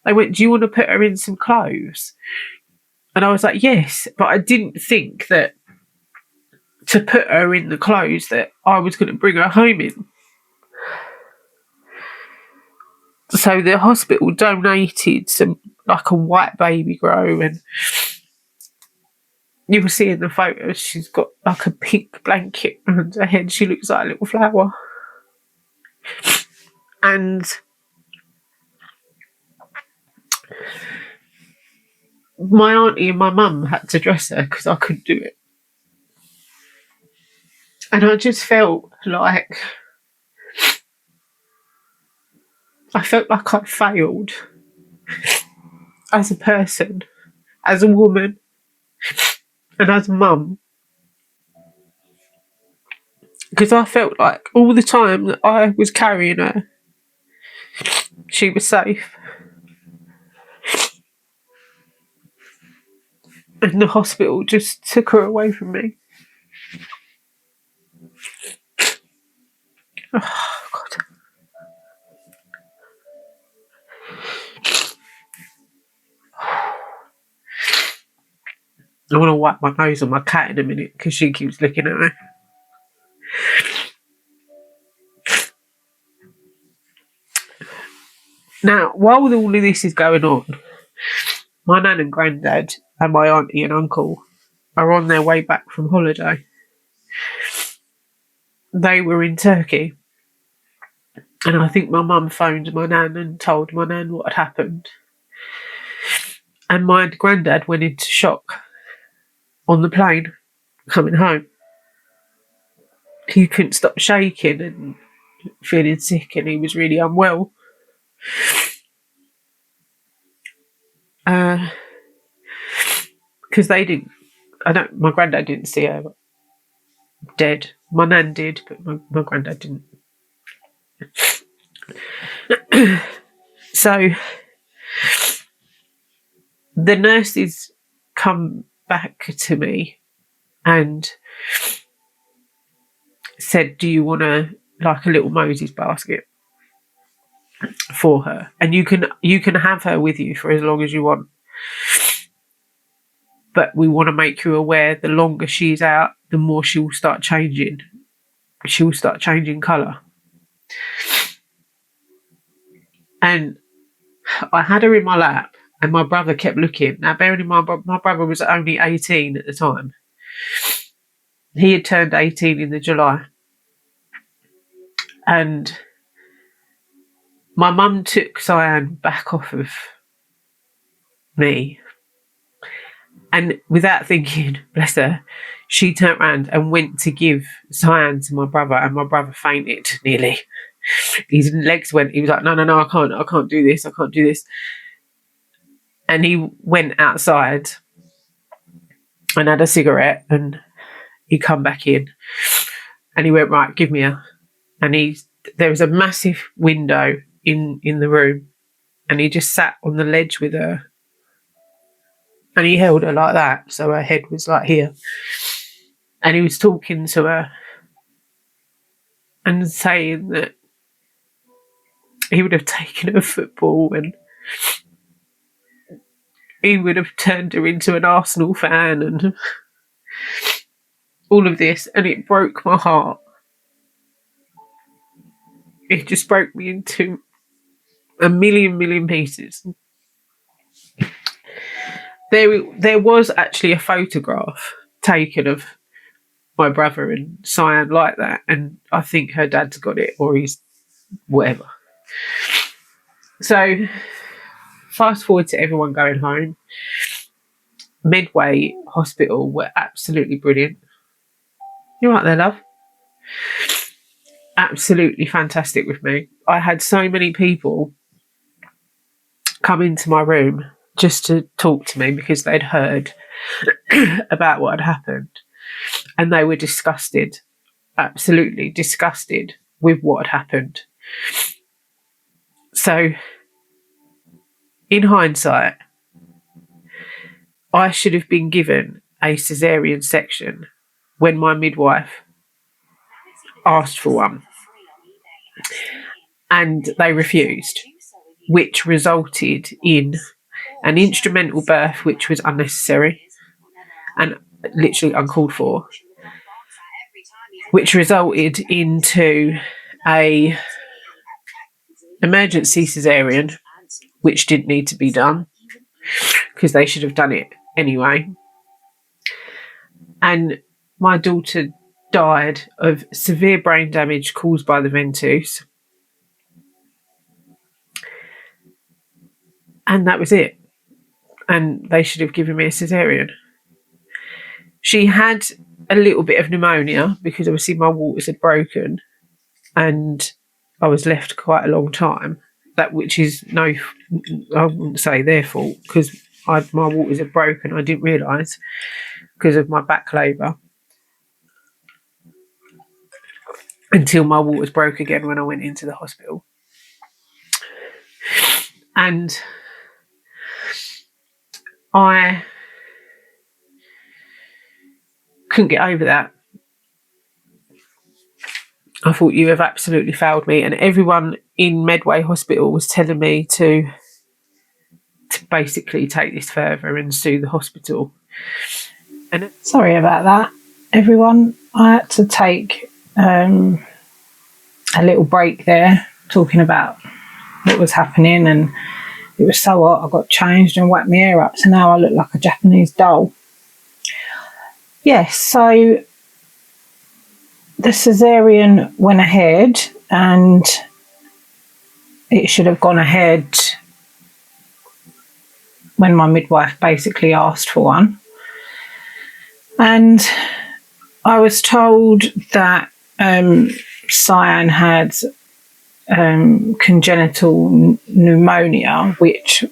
They went, do you want to put her in some clothes? And I was like, yes. But I didn't think that to put her in the clothes that I was going to bring her home in. So the hospital donated some, like a white baby grow, and you will see in the photos she's got like a pink blanket around her head. She looks like a little flower. And my auntie and my mum had to dress her because I couldn't do it. And I just felt like I failed as a person, as a woman, and as a mum. Because I felt like all the time that I was carrying her, she was safe. And the hospital just took her away from me. Oh, God. I want to wipe my nose on my cat in a minute because she keeps looking at me. Now, while all of this is going on, my nan and granddad and my auntie and uncle are on their way back from holiday. They were in Turkey. And I think my mum phoned my nan and told my nan what had happened. And my granddad went into shock on the plane coming home. He couldn't stop shaking and feeling sick, and he was really unwell. Because my granddad didn't see her dead. My nan did, but my granddad didn't. So the nurses come back to me and said, do you want like a little Moses basket for her? And you can have her with you for as long as you want. But we want to make you aware the longer she's out, the more she will start changing. She will start changing colour. And I had her in my lap, and my brother kept looking. Now, bearing in mind, my brother was only 18 at the time. He had turned 18 in the July. And my mum took SyAnn back off of me. And without thinking, bless her, she turned around and went to give SyAnn to my brother, and my brother fainted nearly. His legs went, he was like, no, I can't do this. And he went outside and had a cigarette, and he come back in and he went, right, give me her. And there was a massive window in the room, and he just sat on the ledge with her. And he held her like that, so her head was like here. And he was talking to her and saying that he would have taken her football and he would have turned her into an Arsenal fan and all of this. And it broke my heart it just broke me into a million pieces. There was actually a photograph taken of my brother and SyAnn like that, and I think her dad's got it, or he's whatever. So fast forward to everyone going home. Medway Hospital were absolutely brilliant. You're right there, love. Absolutely fantastic with me. I had so many people come into my room just to talk to me because they'd heard about what had happened, and they were disgusted, absolutely disgusted with what had happened. So in hindsight, I should have been given a caesarean section when my midwife asked for one, and they refused, which resulted in an instrumental birth, which was unnecessary and literally uncalled for, which resulted into a emergency caesarean, which didn't need to be done because they should have done it anyway. And my daughter died of severe brain damage caused by the ventouse. And that was it. And they should have given me a caesarean. She had a little bit of pneumonia because obviously my waters had broken and I was left quite a long time. That which is I wouldn't say their fault, because my waters had broken. I didn't realise because of my back labour until my waters broke again when I went into the hospital. And I couldn't get over that. I thought, you have absolutely failed me. And everyone in Medway Hospital was telling me to basically take this further and sue the hospital. And sorry about that, everyone. I had to take a little break there, talking about what was happening, and it was so hot. I got changed and whacked my hair up, so now I look like a Japanese doll. Yes, so the caesarean went ahead, and it should have gone ahead when my midwife basically asked for one. And I was told that SyAnn had congenital pneumonia, which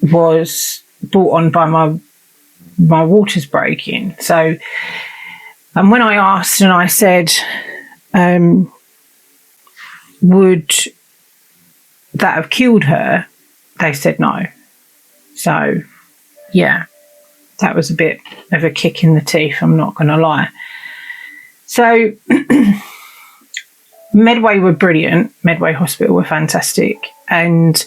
was brought on by my waters breaking. So, and when I asked and I said, would that have killed her, they said no. So yeah, that was a bit of a kick in the teeth, I'm not going to lie. So Medway were brilliant. Medway Hospital were fantastic. And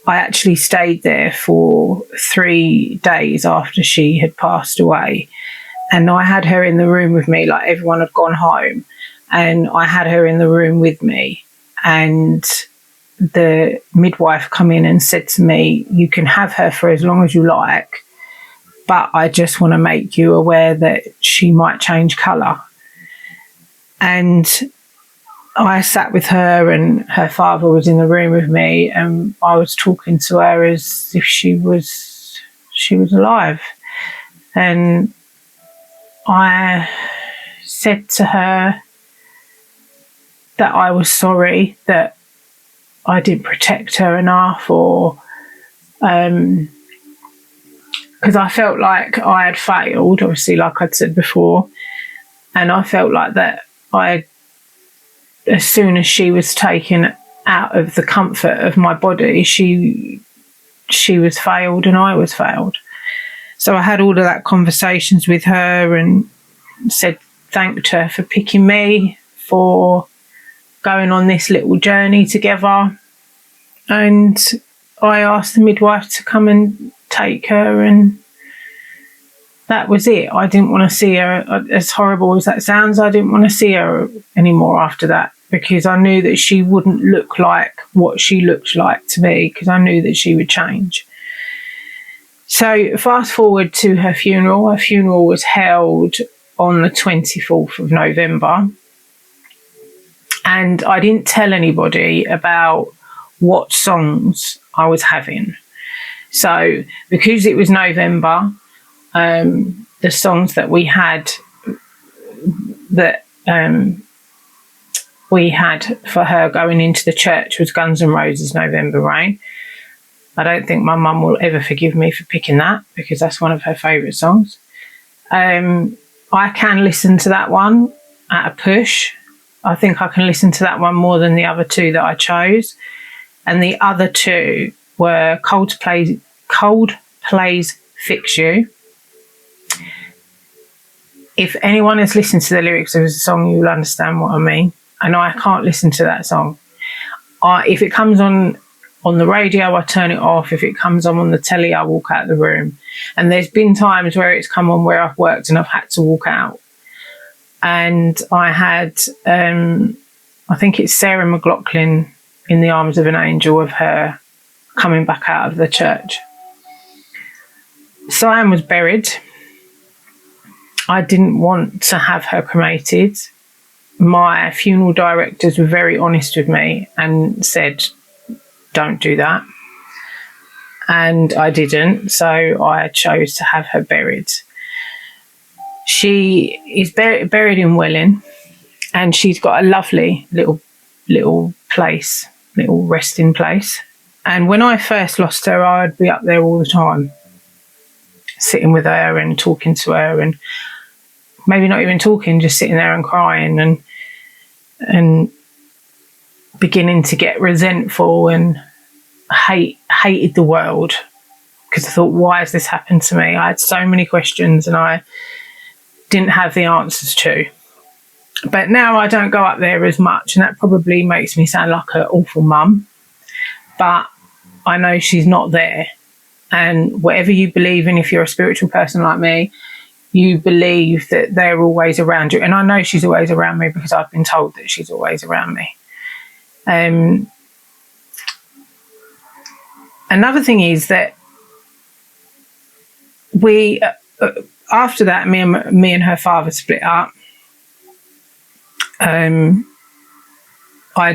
I actually stayed there for 3 days after she had passed away. And I had her in the room with me, like everyone had gone home. And I had her in the room with me. And the midwife come in and said to me, you can have her for as long as you like, but I just want to make you aware that she might change colour. And I sat with her, and her father was in the room with me, and I was talking to her as if she was alive. And I said to her that I was sorry that I didn't protect her enough, or because I felt like I had failed, obviously, like I'd said before, and I felt like that as soon as she was taken out of the comfort of my body, she was failed and I was failed. So I had all of that conversations with her and thanked her for picking me, for going on this little journey together. And I asked the midwife to come and take her, and that was it. I didn't want to see her, as horrible as that sounds, I didn't want to see her anymore after that, because I knew that she wouldn't look like what she looked like to me, because I knew that she would change. So fast forward to her funeral. Her funeral was held on the 24th of November. And I didn't tell anybody about what songs I was having. So because it was November, the songs that we had for her going into the church was Guns N' Roses' November Rain. I don't think my mum will ever forgive me for picking that, because that's one of her favourite songs. I can listen to that one at a push. I think I can listen to that one more than the other two that I chose. And the other two were Coldplay's Fix You. If anyone has listened to the lyrics of the song, you'll understand what I mean. And I can't listen to that song. If it comes on the radio, I turn it off. If it comes on the telly, I walk out of the room. And there's been times where it's come on where I've worked and I've had to walk out. And I had, I think it's Sarah McLachlan, In the Arms of an Angel, of her coming back out of the church. SyAnn was buried. I didn't want to have her cremated. My funeral directors were very honest with me and said, don't do that. And I didn't, so I chose to have her buried. She is buried in Welling, and she's got a lovely little place, little resting place. And when I first lost her, I'd be up there all the time, sitting with her and talking to her, and maybe not even talking, just sitting there and crying and beginning to get resentful and hated the world, because I thought, why has this happened to me? I had so many questions and I didn't have the answers to. But now I don't go up there as much, and that probably makes me sound like an awful mum, but I know she's not there. And whatever you believe in, if you're a spiritual person like me, you believe that they're always around you. And I know she's always around me, because I've been told that she's always around me. Another thing is that we, after that, me and her father split up. I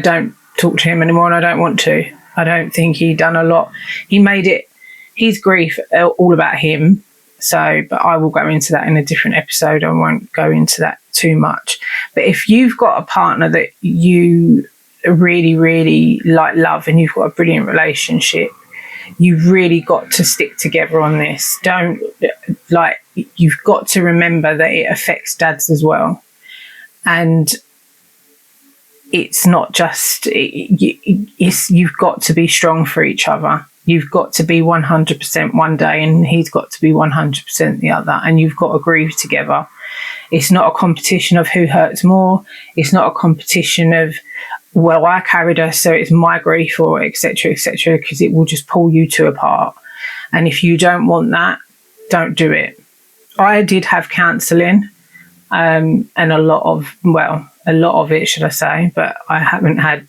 don't talk to him anymore, and I don't want to. I don't think he done a lot. He made it, his grief, all about him. So, but I will go into that in a different episode. I won't go into that too much. But if you've got a partner that you really, really love, and you've got a brilliant relationship, you've really got to stick together on this. You've got to remember that it affects dads as well. And it's not just, you've got to be strong for each other. You've got to be 100% one day, and he's got to be 100% the other, and you've got to grieve together. It's not a competition of who hurts more. It's not a competition of, well, I carried her, so it's my grief, or etc., because it will just pull you two apart. And if you don't want that, don't do it. I did have counselling, and a lot of it, should I say, but I haven't had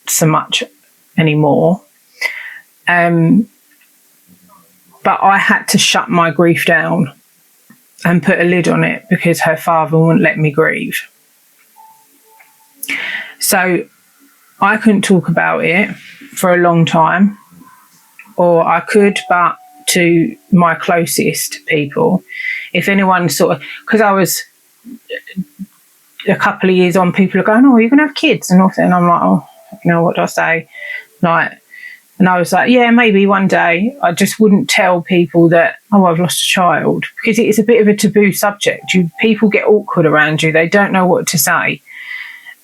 so much anymore. But I had to shut my grief down and put a lid on it, because her father wouldn't let me grieve. So I couldn't talk about it for a long time, or I could, but to my closest people. If anyone because I was a couple of years on, people are going, oh, you're going to have kids and all that. And I'm like, oh, what do I say? And I was like, yeah, maybe one day. I just wouldn't tell people that, oh, I've lost a child, because it is a bit of a taboo subject. People get awkward around you. They don't know what to say.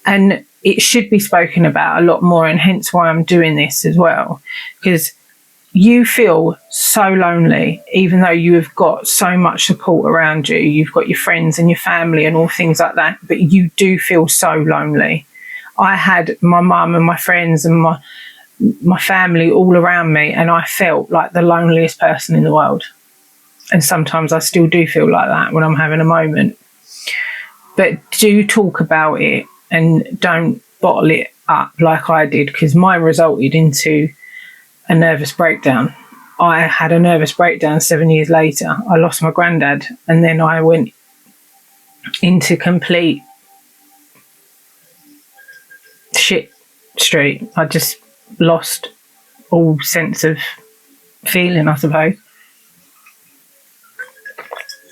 And it should be spoken about a lot more, and hence why I'm doing this as well. Because you feel so lonely, even though you have got so much support around you. You've got your friends and your family and all things like that, but you do feel so lonely. I had my mum and my friends and my family all around me, and I felt like the loneliest person in the world. And sometimes I still do feel like that when I'm having a moment. But do talk about it and don't bottle it up like I did, because mine resulted into a nervous breakdown. I had a nervous breakdown 7 years later. I lost my granddad, and then I went into complete shit street. I just lost all sense of feeling, I suppose.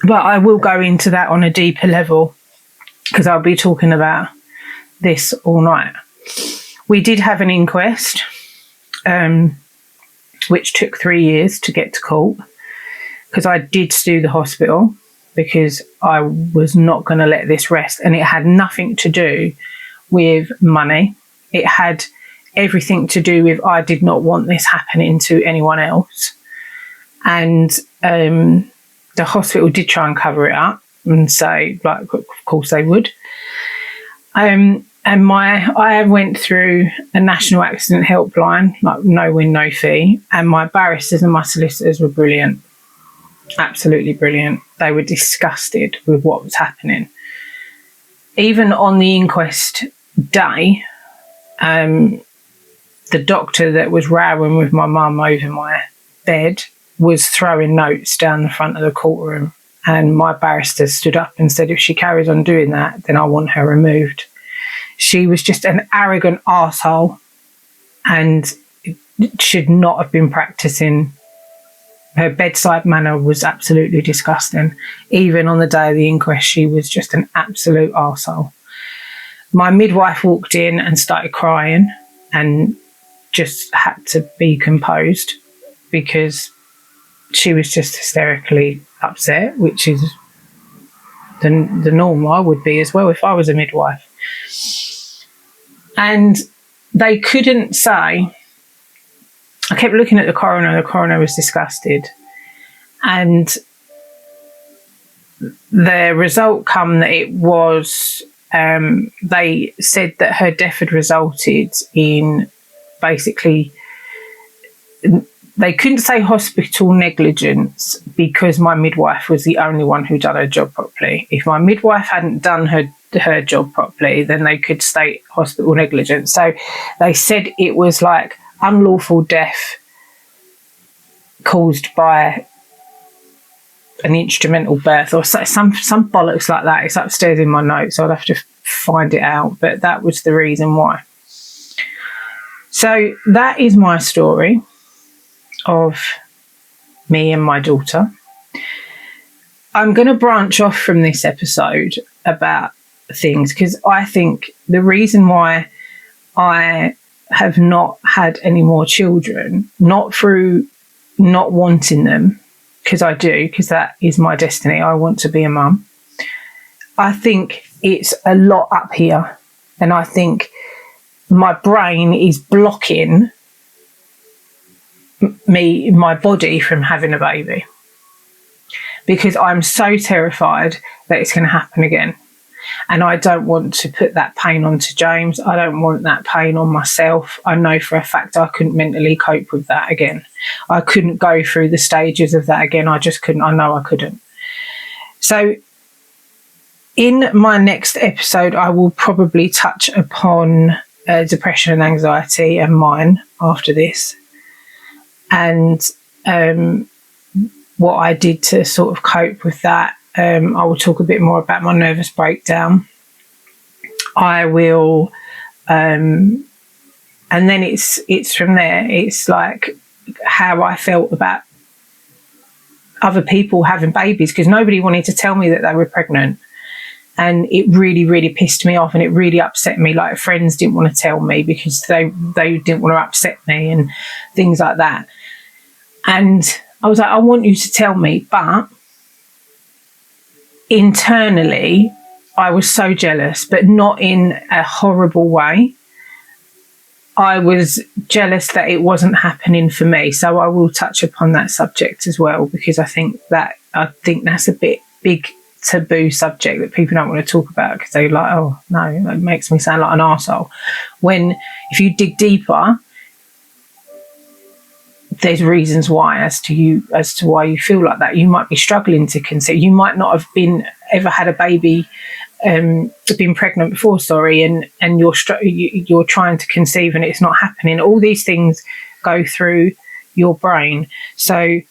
But I will go into that on a deeper level, because I'll be talking about this all night. We did have an inquest, which took 3 years to get to court, because I did sue the hospital because I was not going to let this rest. And it had nothing to do with money. It had everything to do with I did not want this happening to anyone else. And the hospital did try and cover it up and say, like, of course they would. And I went through a national accident helpline, like no win, no fee. And my barristers and my solicitors were brilliant, absolutely brilliant. They were disgusted with what was happening. Even on the inquest day, the doctor that was rowing with my mum over my bed was throwing notes down the front of the courtroom. And my barrister stood up and said, if she carries on doing that, then I want her removed. She was just an arrogant arsehole and should not have been practicing. Her bedside manner was absolutely disgusting. Even on the day of the inquest, she was just an absolute arsehole. My midwife walked in and started crying and just had to be composed because she was just hysterically upset, which is the norm I would be as well if I was a midwife. And they couldn't say, I kept looking at the coroner was disgusted. And the result come that it was, they said that her death had resulted in basically, they couldn't say hospital negligence because my midwife was the only one who done her job properly. If my midwife hadn't done her job properly, then they could state hospital negligence. So they said it was like unlawful death caused by an instrumental birth or some bollocks like that. It's upstairs in my notes, so I'd have to find it out, but that was the reason why. So that is my story of me and my daughter. I'm going to branch off from this episode about things because I think the reason why I have not had any more children, not through not wanting them, because I do, because that is my destiny. I want to be a mum. I think it's a lot up here, and I think my brain is blocking my body from having a baby because I'm so terrified that it's going to happen again. And I don't want to put that pain onto James. I don't want that pain on myself. I know for a fact I couldn't mentally cope with that again. I couldn't go through the stages of that again. I just couldn't. I know I couldn't. So in my next episode, I will probably touch upon depression and anxiety and mine after this. And what I did to sort of cope with that. I will talk a bit more about my nervous breakdown. I will, and then it's from there. It's like how I felt about other people having babies because nobody wanted to tell me that they were pregnant. And it really, really pissed me off and it really upset me. Like friends didn't want to tell me because they didn't want to upset me and things like that. And I was like, I want you to tell me, but internally, I was so jealous, but not in a horrible way. I was jealous that it wasn't happening for me. So I will touch upon that subject as well, because I think that's a bit big taboo subject that people don't want to talk about because they're like, oh no, it makes me sound like an arsehole. When if you dig deeper, there's reasons why as to why you feel like that. You might be struggling to conceive. You might not have ever had a baby, been pregnant before, and you're trying to conceive and it's not happening. All these things go through your brain. So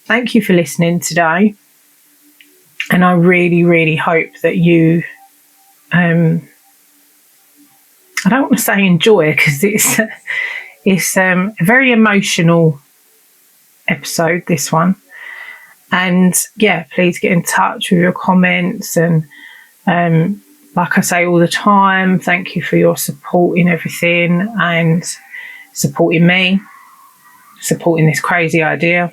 thank you for listening today, and I really, really hope that you I don't want to say enjoy, because it's a very emotional episode, this one. And yeah, please get in touch with your comments, and like I say all the time, thank you for your support in everything, and supporting me, supporting this crazy idea.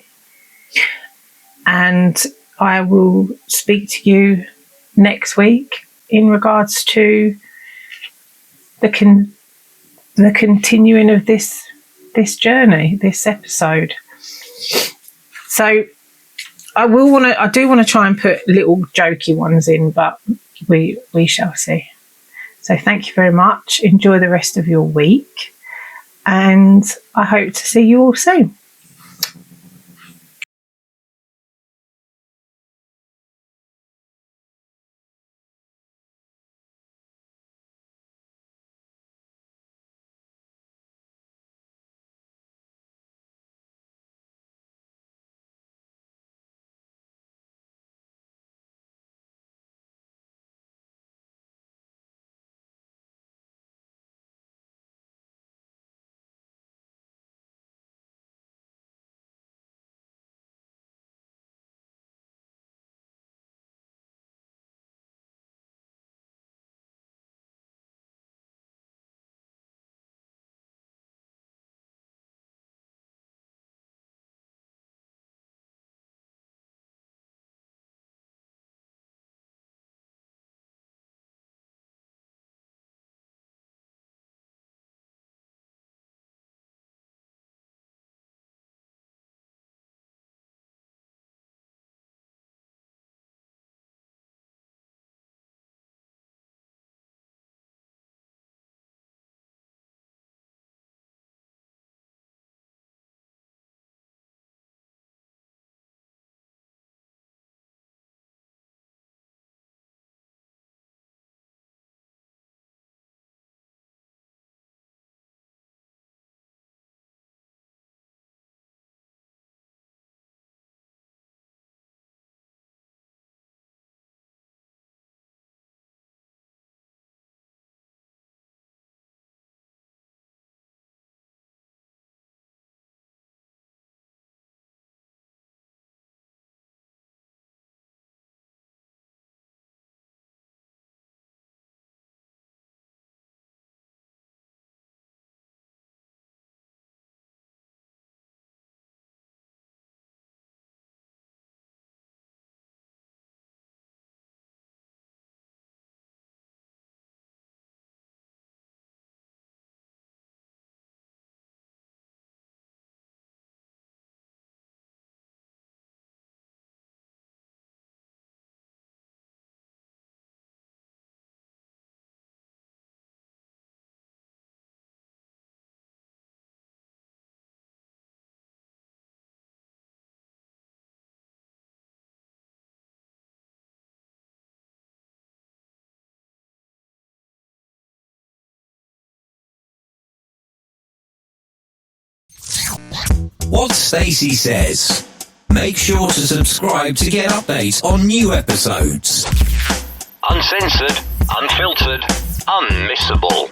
And I will speak to you next week in regards to the continuing of this journey, this episode. So I do want to try and put little jokey ones in, but we shall see. So thank you very much. Enjoy the rest of your week, and I hope to see you all soon. What Stacey says. Make sure to subscribe to get updates on new episodes. Uncensored, unfiltered, unmissable.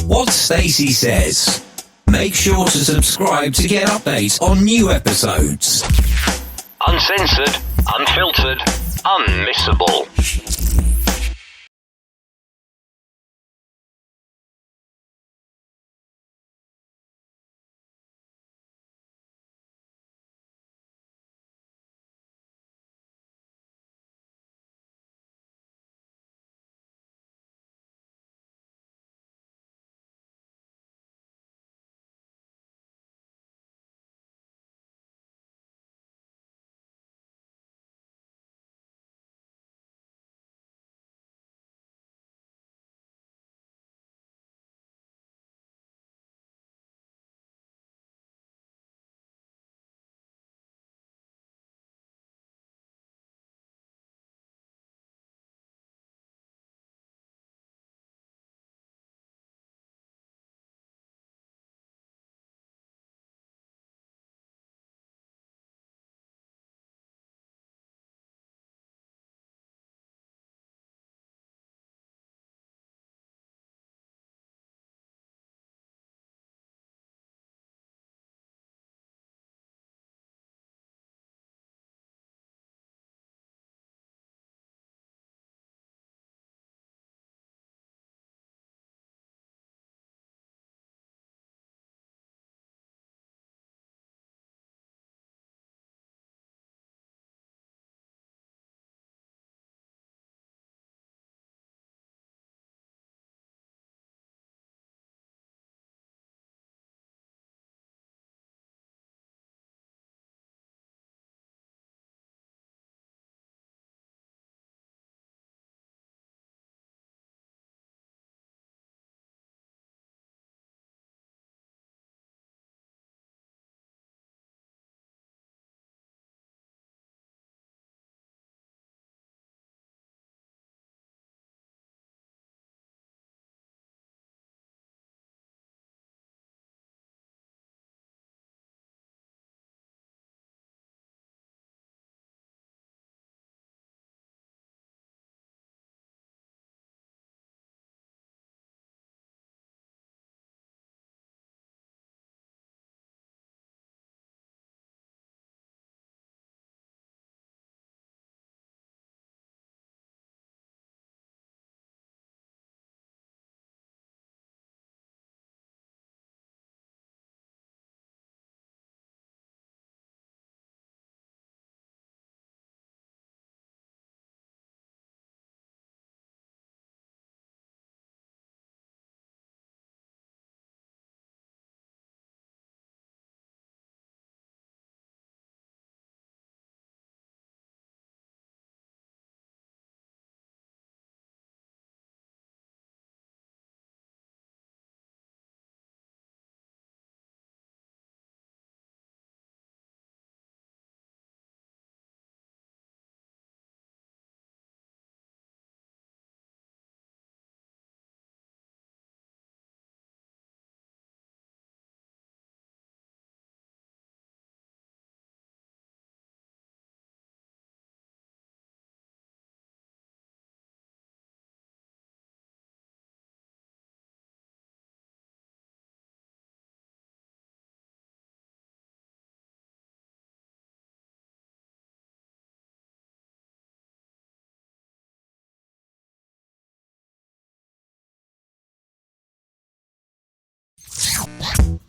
What Stacey Says. Make sure to subscribe to get updates on new episodes. Uncensored, unfiltered, unmissable.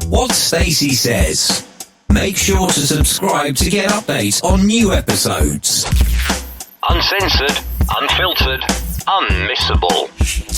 What Stacey Says. Make sure to subscribe to get updates on new episodes. Uncensored, unfiltered, unmissable.